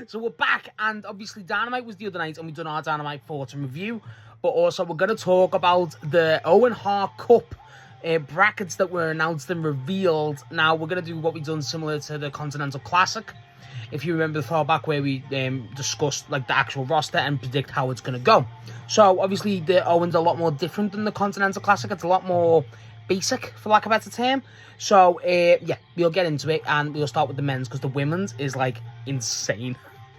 So we're back, and obviously Dynamite was the other night, and we've done our Dynamite thoughts and review, but also we're going to talk about the Owen Hart Cup brackets that were announced and revealed. Now, we're going to do what we've done similar to the Continental Classic, if you remember the far back where we discussed like the actual roster and predict how it's going to go. So, obviously, the Owen's a lot more different than the Continental Classic. It's a lot more basic, for lack of a better term. So, yeah, we'll get into it, and we'll start with the men's, because the women's is, like, insane.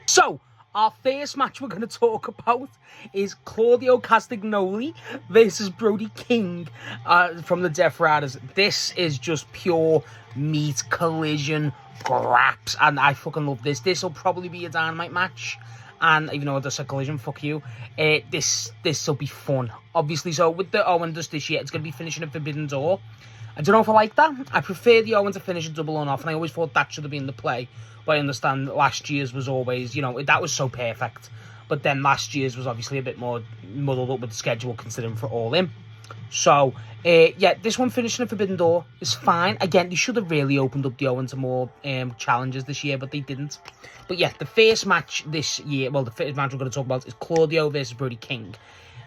So, our first match we're going to talk about is Claudio Castagnoli versus Brody King from the Death Riders. This is just pure meat collision graps, and I fucking love this. This will probably be a Dynamite match, and even though I just said collision, fuck you. This will be fun, obviously. So with the Owen just this year, it's going to be finishing a Forbidden Door. I don't know if I like that. I prefer the Owen to finish a double on off, and I always thought that should have been the play. But I understand last year's was always, you know, that was so perfect. But then last year's was obviously a bit more muddled up with the schedule, considering for All In. So, yeah, this one finishing a Forbidden Door is fine. Again, they should have really opened up the Owen to more challenges this year, but they didn't. But yeah, the first match this year, well, the first match we're going to talk about is Claudio versus Brody King.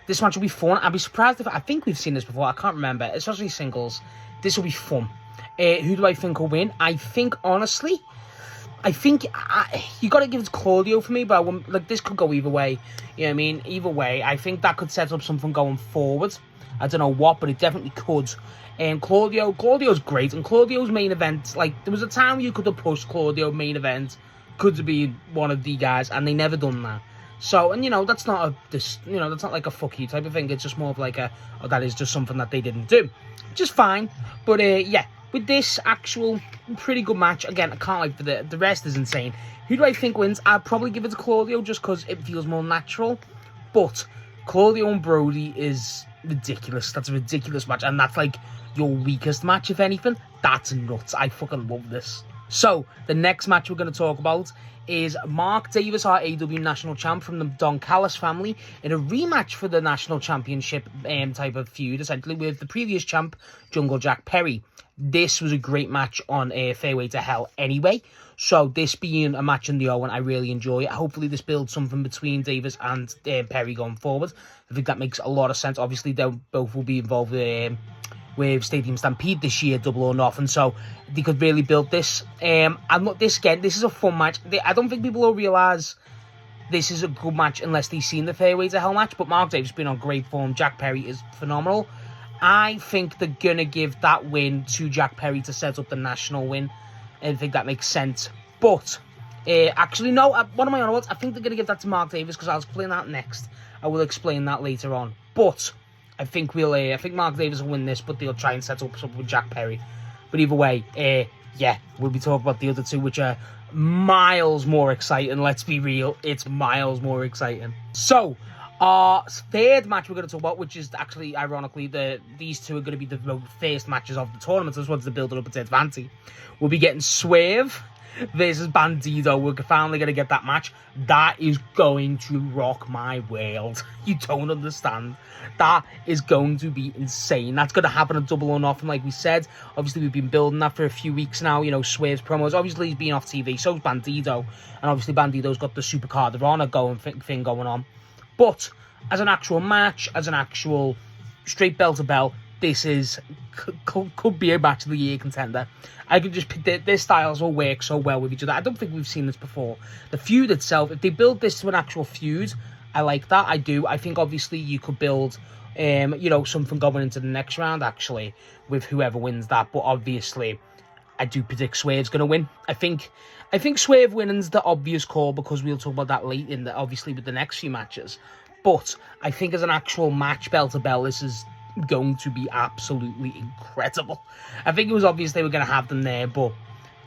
This match will be fun. I'd be surprised if, I think we've seen this before, I can't remember, especially singles. This will be fun. Who do I think will win? I think, honestly, you got to give it to Claudio for me, but I wouldn't, like, this could go either way. You know what I mean? Either way, I think that could set up something going forward. I don't know what, but it definitely could. Claudio's great, and Claudio's main event, like, there was a time you could have pushed Claudio main event, could be one of the guys, and they never done that. So, and you know, that's not that's not like a fuck you type of thing. It's just more of like that is just something that they didn't do, which is fine. But yeah, with this actual pretty good match, again, I can't like for the rest is insane. Who do I think wins? I'd probably give it to Claudio just because it feels more natural. But Claudio and Brody is ridiculous. That's a ridiculous match, and that's like your weakest match, if anything. That's nuts. I fucking love this. So, the next match we're going to talk about is Mark Davis, our AEW National Champ from the Don Callis family, in a rematch for the National Championship type of feud, essentially, with the previous champ, Jungle Jack Perry. This was a great match on Fairway to Hell anyway, so this being a match in the Owen, I really enjoy it. Hopefully this builds something between Davis and Perry going forward. I think that makes a lot of sense. Obviously, they both will be involved with Stadium Stampede this year, Double or Nothing, so they could really build this. And look, this is a fun match. I don't think people will realise this is a good match unless they've seen the Fairway to Hell match, but Mark Davis has been on great form. Jack Perry is phenomenal. I think they're going to give that win to Jack Perry to set up the national win. I think that makes sense. But, actually, no, what am I on about? I think they're going to give that to Mark Davis, because I'll explain that next. I will explain that later on. But I think I think Mark Davis will win this, but they'll try and set up something with Jack Perry. But either way, yeah, we'll be talking about the other two, which are miles more exciting. Let's be real, it's miles more exciting. So, our third match we're going to talk about, which is actually, ironically, these two are going to be the first matches of the tournament. I just wanted to build it up a bit. We'll be getting Swerve versus Bandido. We're finally going to get that match. That is going to rock my world. You don't understand. That is going to be insane. That's going to happen at Double or Nothing, like we said. Obviously, we've been building that for a few weeks now. You know, Swerve's promos. Obviously, he's been off TV. So's Bandido. And obviously, Bandido's got the Super Card of Honor thing going on. But as an actual match, as an actual straight bell to bell, this could be a match of the year contender. I could just their styles will work so well with each other. I don't think we've seen this before. The feud itself, if they build this to an actual feud, I like that. I do. I think obviously you could build, something going into the next round actually with whoever wins that. But obviously, I do predict Swerve's going to win. I think Swerve winning's the obvious call, because we'll talk about that late obviously with the next few matches. But I think as an actual match, bell to bell, this is going to be absolutely incredible. I think it was obvious they were going to have them there, but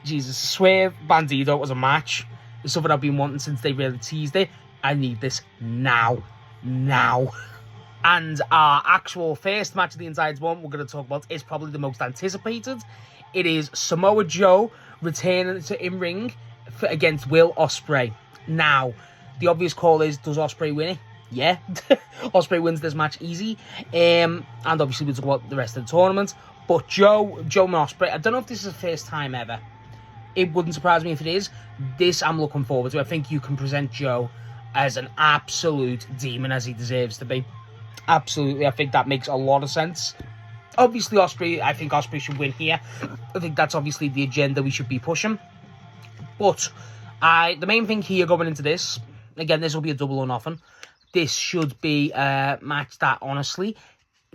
Jesus, Swerve Bandido was a match. It's something I've been wanting since they really teased it. I need this now. And our actual first match of the entire one we're going to talk about is probably the most anticipated. It is Samoa Joe returning to in-ring against Will Ospreay. Now, the obvious call is, does Ospreay win it? Yeah, Ospreay wins this match easy. And obviously we'll talk about the rest of the tournament. But Joe and Ospreay, I don't know if this is the first time ever It wouldn't surprise me if it is. This I'm looking forward to. I think you can present Joe as an absolute demon, as he deserves to be. Absolutely, I think that makes a lot of sense. Obviously, I think Ospreay should win here. I think that's obviously the agenda we should be pushing. But the main thing here going into this, again, this will be a double or nothing. This should be a match that, honestly,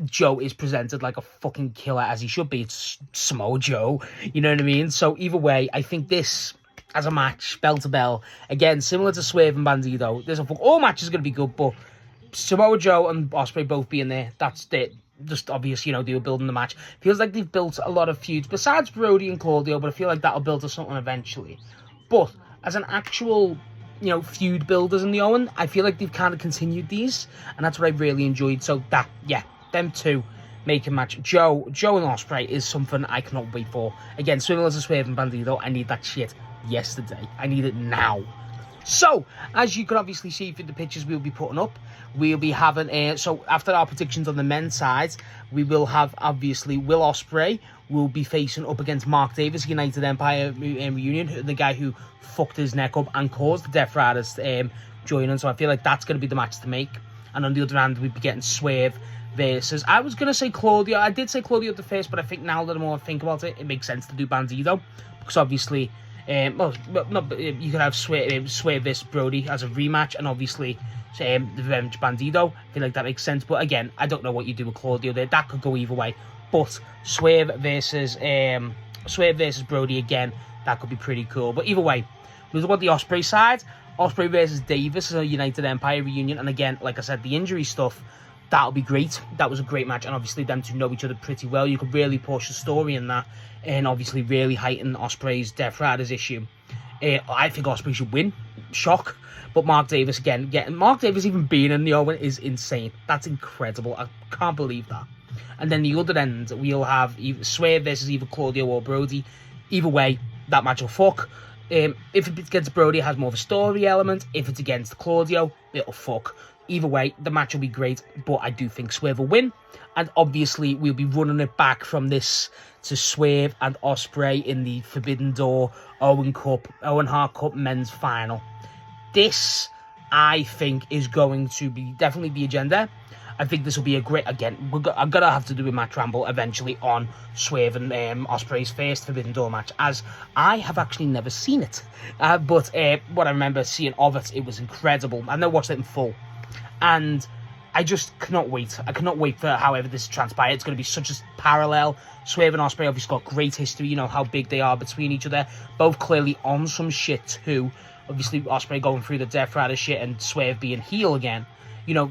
Joe is presented like a fucking killer, as he should be. It's Samoa Joe, you know what I mean? So either way, I think this, as a match, bell to bell, again, similar to Swerve and Bandido, all matches are going to be good, but Samoa Joe and Ospreay both being there, that's it. Just obvious, they were building the match. Feels like they've built a lot of feuds, besides Brody and Claudio, but I feel like that'll build to something eventually. But as an actual, feud builders in the Owen, I feel like they've kind of continued these, and that's what I really enjoyed. So them two making match. Joe and Ospreay is something I cannot wait for. Again, similar to Swerve and Bandido, I need that shit yesterday. I need it now. So, as you can obviously see through the pictures we'll be putting up, we'll be having, so after our predictions on the men's side, we will have, obviously, Will Ospreay will be facing up against Mark Davis, United Empire reunion, the guy who fucked his neck up and caused the Death Riders joining, so I feel like that's going to be the match to make. And on the other hand, we'd be getting Swerve versus, I was going to say Claudio. I did say Claudio at the first, but I think now that the more I think about it, it makes sense to do Bandido, because obviously, you could have Swerve versus Brody as a rematch, and obviously the Revenge Bandido. I feel like that makes sense, but again, I don't know what you do with Claudio there. That could go either way. But Swerve versus Brody again, that could be pretty cool. But either way, we'll look at the Ospreay side. Ospreay versus Davis is a United Empire reunion, and again, like I said, the injury stuff, that'll be great. That was a great match, and obviously them two know each other pretty well. You could really push the story in that, and obviously really heighten Ospreay's Death Riders issue. I think Ospreay should win. Shock. But Mark Davis, again, Mark Davis even being in the Owen is insane. That's incredible. I can't believe that. And then the other end, we'll have Swerve versus either Claudio or Brody. Either way, that match will fuck. If it's against Brody, it has more of a story element. If it's against Claudio, it'll fuck. Either way, the match will be great, but I do think Swerve will win. And obviously, we'll be running it back from this to Swerve and Ospreay in the Forbidden Door Owen Hart Cup men's final. This, I think, is going to be definitely the agenda. I think this will be a great, again, I'm going to have to do a match ramble eventually on Swerve and Ospreay's first Forbidden Door match, as I have actually never seen it. But what I remember seeing of it, it was incredible. I never watched it in full. And I just cannot wait. I cannot wait for however this transpires. It's going to be such a parallel. Swerve and Ospreay obviously got great history, how big they are between each other. Both clearly on some shit too. Obviously, Ospreay going through the Death Rider shit and Swerve being heel again.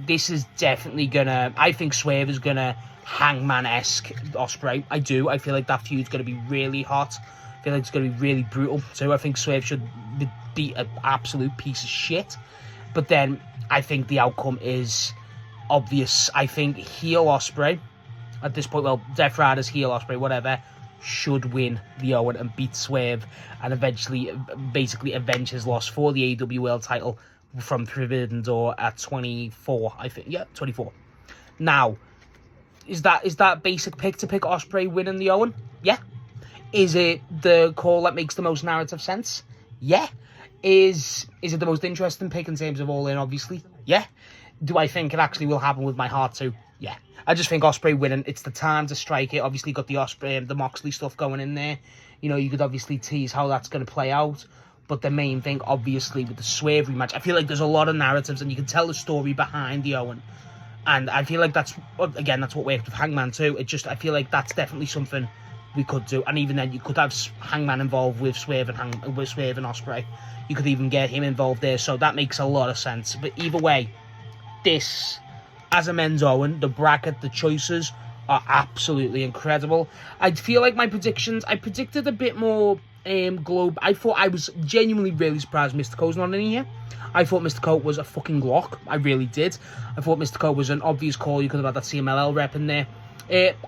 This is definitely gonna, I think Swerve is gonna Hangman-esque Ospreay. I do. I feel like that feud's gonna be really hot. I feel like it's gonna be really brutal. So I think Swerve should be an absolute piece of shit. But then I think the outcome is obvious. I think heel Ospreay, at this point, well, Death Riders, heel Ospreay, whatever, should win the Owen and beat Swerve and eventually basically avenge his loss for the AEW World title from Forbidden Door at 24, I think. Yeah, 24. Now, is that basic pick to pick Ospreay winning the Owen? Yeah. Is it the call that makes the most narrative sense? Yeah. Is it the most interesting pick in terms of All In, obviously? Yeah. Do I think it actually will happen with my heart too? Yeah. I just think Ospreay winning, it's the time to strike it. Obviously got the Ospreay, the Moxley stuff going in there. You could obviously tease how that's going to play out. But the main thing, obviously, with the Swerve rematch, I feel like there's a lot of narratives and you can tell the story behind the Owen. And I feel like that's what worked with Hangman too. I feel like that's definitely something we could do. And even then, you could have Hangman involved with Swerve and Ospreay. You could even get him involved there. So that makes a lot of sense. But either way, this, as a men's Owen, the bracket, the choices are absolutely incredible. I feel like my predictions, I predicted a bit more Globe. I was genuinely really surprised Mr. Cole's not in here. I thought Mr. Cole was a fucking lock. I really did. I thought Mr. Cole was an obvious call. You could have had that CMLL rep in there.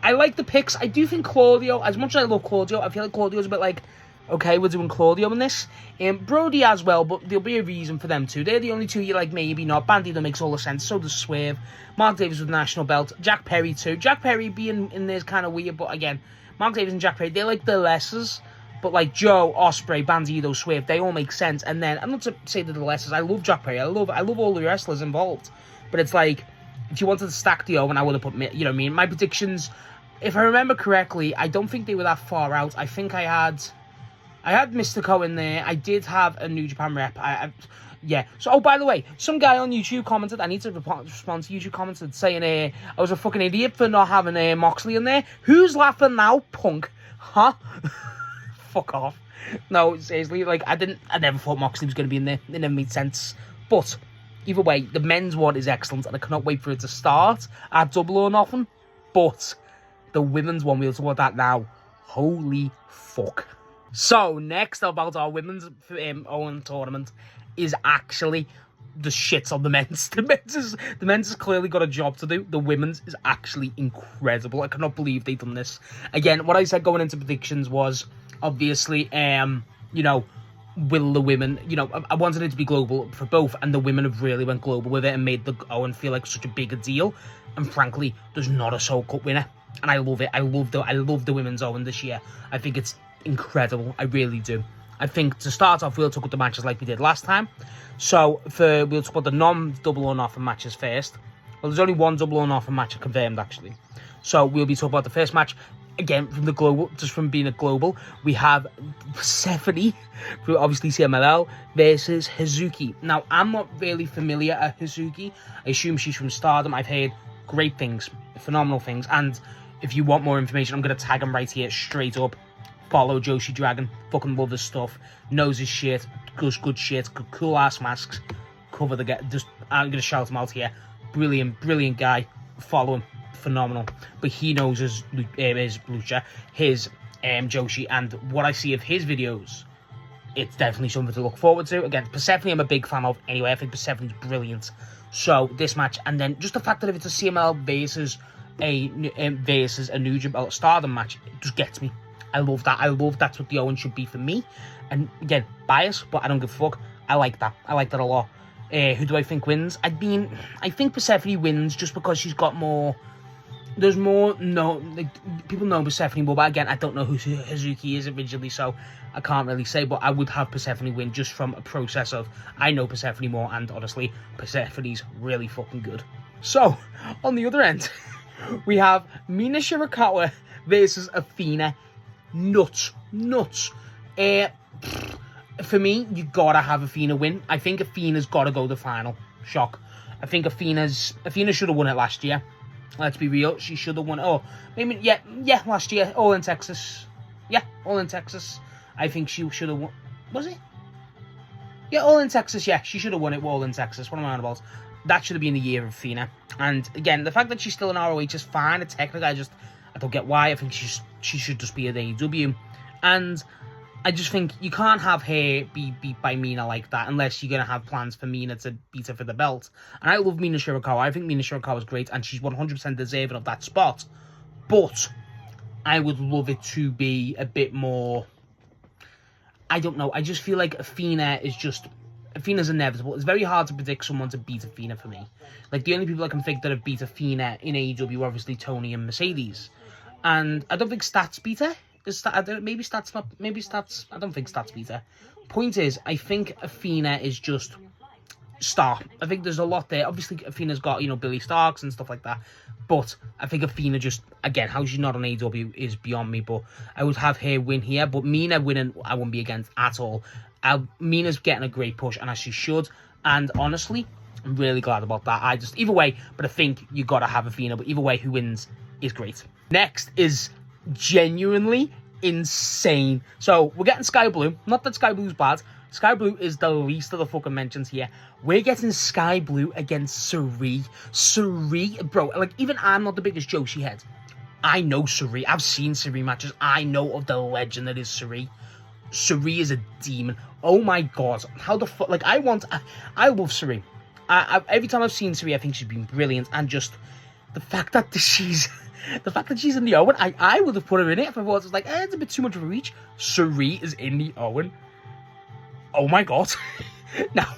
I like the picks. I do think Claudio, as much as I love Claudio, I feel like Claudio's a bit like, okay, we're doing Claudio in this. Brody as well, but there'll be a reason for them too. They're the only two you like, maybe not. Bandido makes all the sense. So does Swerve. Mark Davis with the national belt. Jack Perry too. Jack Perry being in there is kind of weird, but again, Mark Davis and Jack Perry, they're like the lessers. But like Joe, Ospreay, Bandido, Swerve, they all make sense. And then, I'm not to say that the lessons, I love Jack Perry, I love all the wrestlers involved. But it's like, if you wanted to stack the Owen, I would have put, you know what I mean? My predictions, if I remember correctly, I don't think they were that far out. I think I had Mystico in there. I did have a New Japan rep. Yeah. So, oh, by the way, some guy on YouTube commented, I need to respond to YouTube commented saying I was a fucking idiot for not having Moxley in there. Who's laughing now, punk? Huh? Fuck off. No, seriously, like, I never thought Moxley was going to be in there. It never made sense. But, either way, the men's one is excellent, and I cannot wait for it to start at Double or Nothing. But, the women's one, we'll talk about that now. Holy fuck. So, next about our women's Owen tournament is actually the shits on the men's. The men's has clearly got a job to do. The women's is actually incredible. I cannot believe they've done this. Again, what I said going into predictions was, obviously, you know, will the women, you know, I wanted it to be global for both, and the women have really went global with it and made the Owen feel like such a big a deal. And frankly, there's not a Soul Cup winner. And I love it. I love the women's Owen this year. I think it's incredible. I really do. I think to start off, we'll talk about the matches like we did last time. So we'll talk about the non-Double or Nothing matches first. Well, there's only one Double or Nothing match confirmed, actually. So we'll be talking about the first match. Again, from the global, just from being a global, we have Persephone, through obviously CMLL, versus Hazuki. Now, I'm not really familiar at Hazuki. I assume she's from Stardom. I've heard great things, phenomenal things. And if you want more information, I'm going to tag him right here, straight up. Follow Joshi Dragon. Fucking love his stuff. Knows his shit. Does good shit. Cool ass masks. Cover the guy. Just, I'm going to shout him out here. Brilliant guy. Follow him. Phenomenal. But he knows his lucha, his Joshi, and what I see of his videos, it's definitely something to look forward to. Again, Persephone I'm a big fan of anyway. I think Persephone's brilliant. So this match, and then just the fact that if it's a CMLL versus a New Japan Stardom match, it just gets me. I love that. I love that's what the Owen should be for me. And again, bias, but I don't give a fuck. I like that. I like that a lot. Who do I think wins? I think Persephone wins just because she's got more. There's more. No, like, people know Persephone more, but again, I don't know who Hazuki is originally, so I can't really say. But I would have Persephone win just from a process of I know Persephone more, and honestly, Persephone's really fucking good. So on the other end, we have Mina Shirakawa versus Athena. Nuts. For me, you gotta have Athena win. I think Athena's gotta go to the final. Shock. I think Athena should have won it last year. Let's be real. She should have won it. Oh, maybe yeah, last year. All in Texas. Yeah, all in Texas. I think she should have won. Was it? Yeah, all in Texas. Yeah, she should have won it. All in Texas. What am I on about? That should have been the year of Athena. And again, the fact that she's still in ROH is fine. It's technically, I don't get why. I think she should just be at AEW. And I just think you can't have her be beat by Mina like that unless you're going to have plans for Mina to beat her for the belt. And I love Mina Shirakawa. I think Mina Shirakawa is great and she's 100% deserving of that spot. But I would love it to be a bit more. I don't know. I just feel like Athena's inevitable. It's very hard to predict someone to beat Athena for me. Like, the only people I can think that have beat Athena in AEW are obviously Tony and Mercedes. And I don't think Stats beat her. Maybe Stats. I don't think Stats beat her. Point is, I think Athena is just star. I think there's a lot there. Obviously, Athena's got, Billy Starks and stuff like that. But I think Athena just, again, how she's not on AEW is beyond me. But I would have her win here. But Mina winning, I wouldn't be against at all. Mina's getting a great push, and as she should. And honestly, I'm really glad about that. Either way, but I think you got to have Athena. But either way, who wins is great. Next is genuinely insane. So we're getting Skye Blue. Not that Skye Blue's bad. Skye Blue is the least of the fucking mentions here. We're getting Skye Blue against Sareee. Sareee, bro, like, even I'm not the biggest Joshi head. I know Sareee. I've seen Sareee matches. I know of the legend that is Sareee. Sareee is a demon. Oh my god. How the fuck? Like, I love Sareee. Every time I've seen Sareee, I think she's been brilliant. And just the fact that she's in the Owen, I would have put her in it if I thought it was like, it's a bit too much of a reach. Sareee is in the Owen. Oh my god. Now,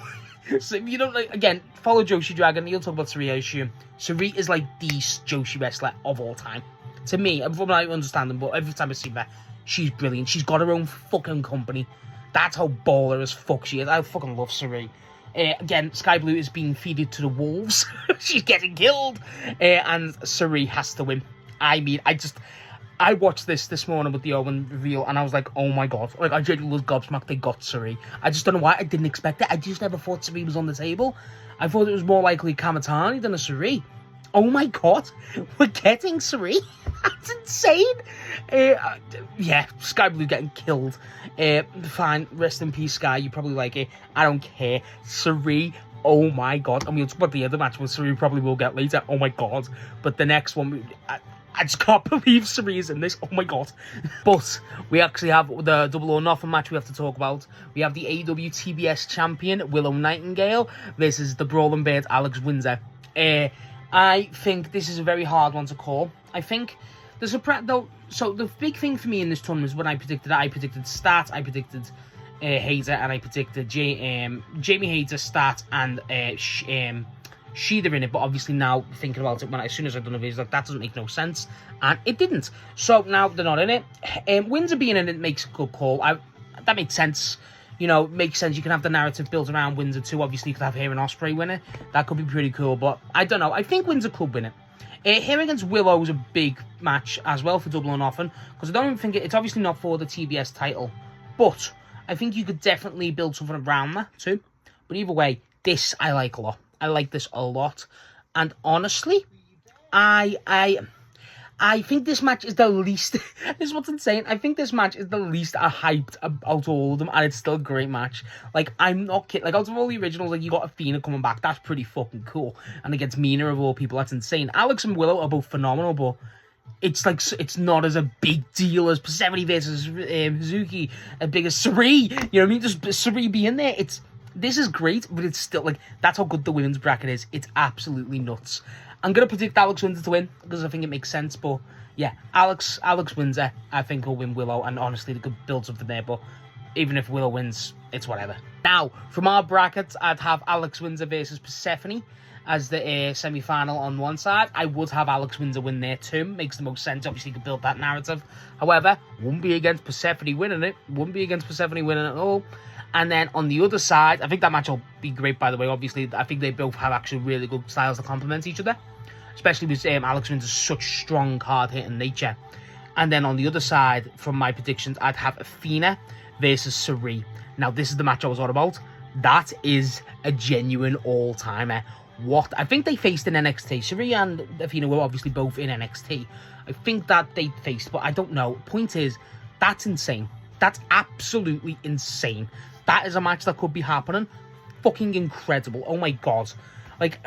so if you don't like, again, follow Joshi Dragon. He'll talk about Sareee, I assume. Sareee is like the Joshi wrestler of all time. To me, from what I understand him, but every time I see her, She's brilliant. She's got her own fucking company. That's how baller as fuck she is. I fucking love Sareee. Again, Skye Blue is being feeded to the wolves. She's getting killed. And Sareee has to win. I mean, I watched this morning with the Owen reveal, and I was like, oh my god. Like, I genuinely was gobsmacked they got Sareee. I just don't know why. I didn't expect it. I just never thought Sareee was on the table. I thought it was more likely Kamatani than a Sareee. Oh my god. We're getting Sareee? That's insane. Yeah, Skye Blue getting killed. Fine, rest in peace, Skye. You probably like it. I don't care. Sareee, oh my god. I mean, it's what the other match with Sareee probably will get later. Oh my god. But the next one, I just can't believe Sareee is in this. Oh my god. But we actually have the Double or Nothing match we have to talk about. We have the AEW TBS champion, Willow Nightingale. This is the Brawling Birds, Alex Windsor. I think this is a very hard one to call. I think there's so the big thing for me in this tournament is when I predicted Stat, I predicted Hayter, and I predicted Jamie Hayter, Stat, and Sheether in it. But obviously now thinking about it, as soon as I've done a video, like, that doesn't make no sense, and it didn't. So now they're not in it. Windsor being in it makes a good call. That makes sense. You know, makes sense. You can have the narrative built around Windsor too. Obviously, you could have here an Ospreay winner. That could be pretty cool, but I don't know. I think Windsor could win it. Here against Willow is a big match as well for Double or Nothing, because I don't even think it's obviously not for the TBS title, but I think you could definitely build something around that too. But either way, this I like a lot. I like this a lot, and honestly, I think this match is the least. This is what's insane. I think this match is the least hyped out of all of them, and it's still a great match. Like, I'm not kidding. Like, out of all the originals, like, you got Athena coming back. That's pretty fucking cool. And against Mina of all people, that's insane. Alex and Willow are both phenomenal, but it's like, it's not as a big deal as Persephone versus Hazuki, as big as Sareee. You know what I mean? Just Sareee being there. This is great, but it's still, like, that's how good the women's bracket is. It's absolutely nuts. I'm going to predict Alex Windsor to win, because I think it makes sense, but yeah, Alex Windsor, I think, will win Willow, and honestly, they could build something there, but even if Willow wins, it's whatever. Now, from our brackets, I'd have Alex Windsor versus Persephone as the semi-final on one side. I would have Alex Windsor win there too, makes the most sense. Obviously, you could build that narrative. However, wouldn't be against Persephone winning it, wouldn't be against Persephone winning it at all. And then on the other side, I think that match will be great, by the way. Obviously, I think they both have actually really good styles to complement each other, especially with Alex Windsor's such strong, hard-hitting nature. And then on the other side, from my predictions, I'd have Athena versus Sareee. Now, this is the match I was on about. That is a genuine all-timer. What? I think they faced in NXT. Sareee and Athena were obviously both in NXT. I think that they faced, but I don't know. Point is, that's insane. That's absolutely insane. That is a match that could be happening. Fucking incredible. Oh my god. Like,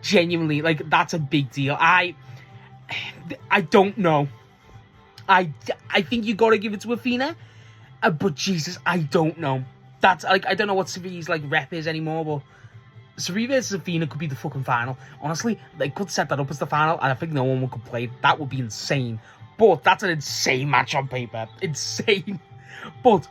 genuinely, like, that's a big deal. I don't know. I think you gotta give it to Athena. But Jesus, I don't know. That's, like, I don't know what Saree's, like, rep is anymore, but Sareee versus Athena could be the fucking final. Honestly, they could set that up as the final, and I think no one would complain. That would be insane. But that's an insane match on paper. Insane. But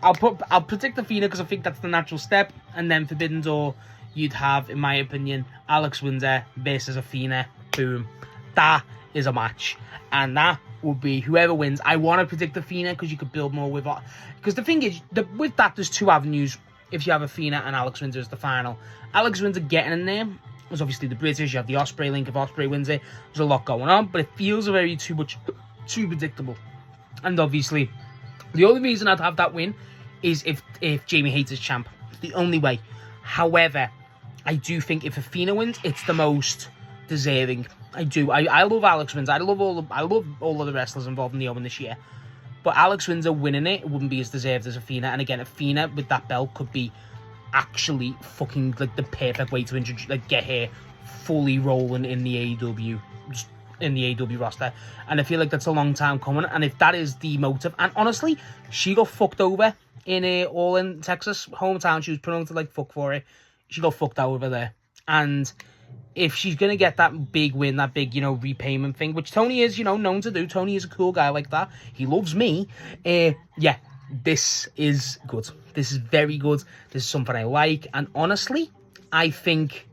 I'll predict Athena because I think that's the natural step, and then Forbidden Door, you'd have, in my opinion, Alex Windsor versus Athena. Boom. That is a match, and that would be whoever wins. I want to predict Athena because you could build more with it. Because the thing is, with that, there's two avenues. If you have Athena and Alex Windsor as the final, Alex Windsor getting in there was obviously the British. You have the Ospreay link. If Ospreay wins it, there's a lot going on, but it feels very too predictable. And obviously, the only reason I'd have that win is if Jamie Hayter's champ. It's the only way. However, I do think if Athena wins, it's the most deserving. I do. I love Alex Windsor. I love all of the wrestlers involved in the Owen this year. But Alex Windsor winning it wouldn't be as deserved as Athena. And again, Athena with that belt could be actually fucking, like, the perfect way to introduce, like, get her fully rolling in the AEW roster. And I feel like that's a long time coming. And if that is the motive, and honestly, she got fucked over in All In Texas hometown. She was promoted like fuck for it. She got fucked over there. And if she's going to get that big win, that big, repayment thing, which Tony is, known to do. Tony is a cool guy like that. He loves me. Yeah, this is good. This is very good. This is something I like. And honestly, I think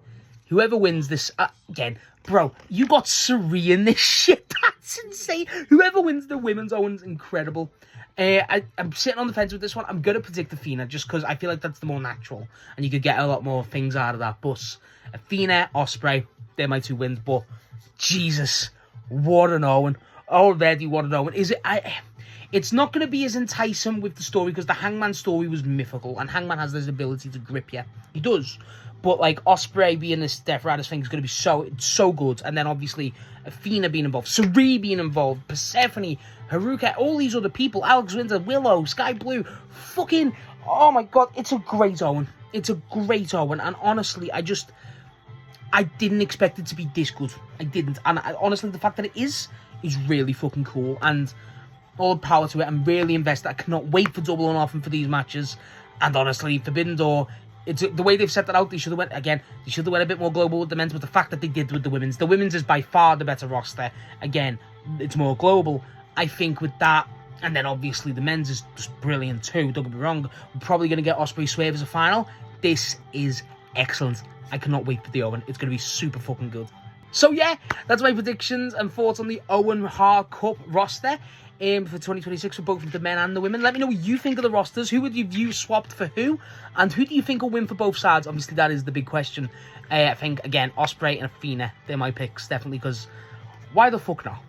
whoever wins this, again, bro, you got Sareee in this shit. It's insane. Whoever wins the women's Owen's incredible. I'm sitting on the fence with this one. I'm going to predict Athena just because I feel like that's the more natural. And you could get a lot more things out of that. But Athena, Ospreay, they're my 2 wins. But Jesus, what an Owen. Already what an Owen. It's not going to be as enticing with the story because the Hangman story was mythical. And Hangman has this ability to grip you. He does. But like Ospreay being this Death Riders thing is going to be so good. And then obviously Athena being involved, Sareee being involved, Persephone, Haruka, all these other people, Alex Windsor, Willow, Skye Blue, fucking, oh my God, it's a great Owen. It's a great Owen. And honestly, I didn't expect it to be this good. I didn't. And honestly, the fact that it is really fucking cool. And all power to it. I'm really invested. I cannot wait for Double or Nothing for these matches. And honestly, Forbidden Door, it's the way they've set that out. They should have went a bit more global with the men's, but the fact that they did with the women's is by far the better roster. Again, it's more global. I think with that, and then obviously the men's is just brilliant too. Don't get me wrong. We're probably going to get Ospreay Swerve as a final. This is excellent. I cannot wait for the Owen. It's going to be super fucking good. So yeah, that's my predictions and thoughts on the Owen Hart Cup roster. For 2026 for both of the men and the women. Let me know what you think of the rosters. Who would you view swapped for who? And who do you think will win for both sides? Obviously, that is the big question. I think, again, Ospreay and Athena, they're my picks, definitely, because why the fuck not?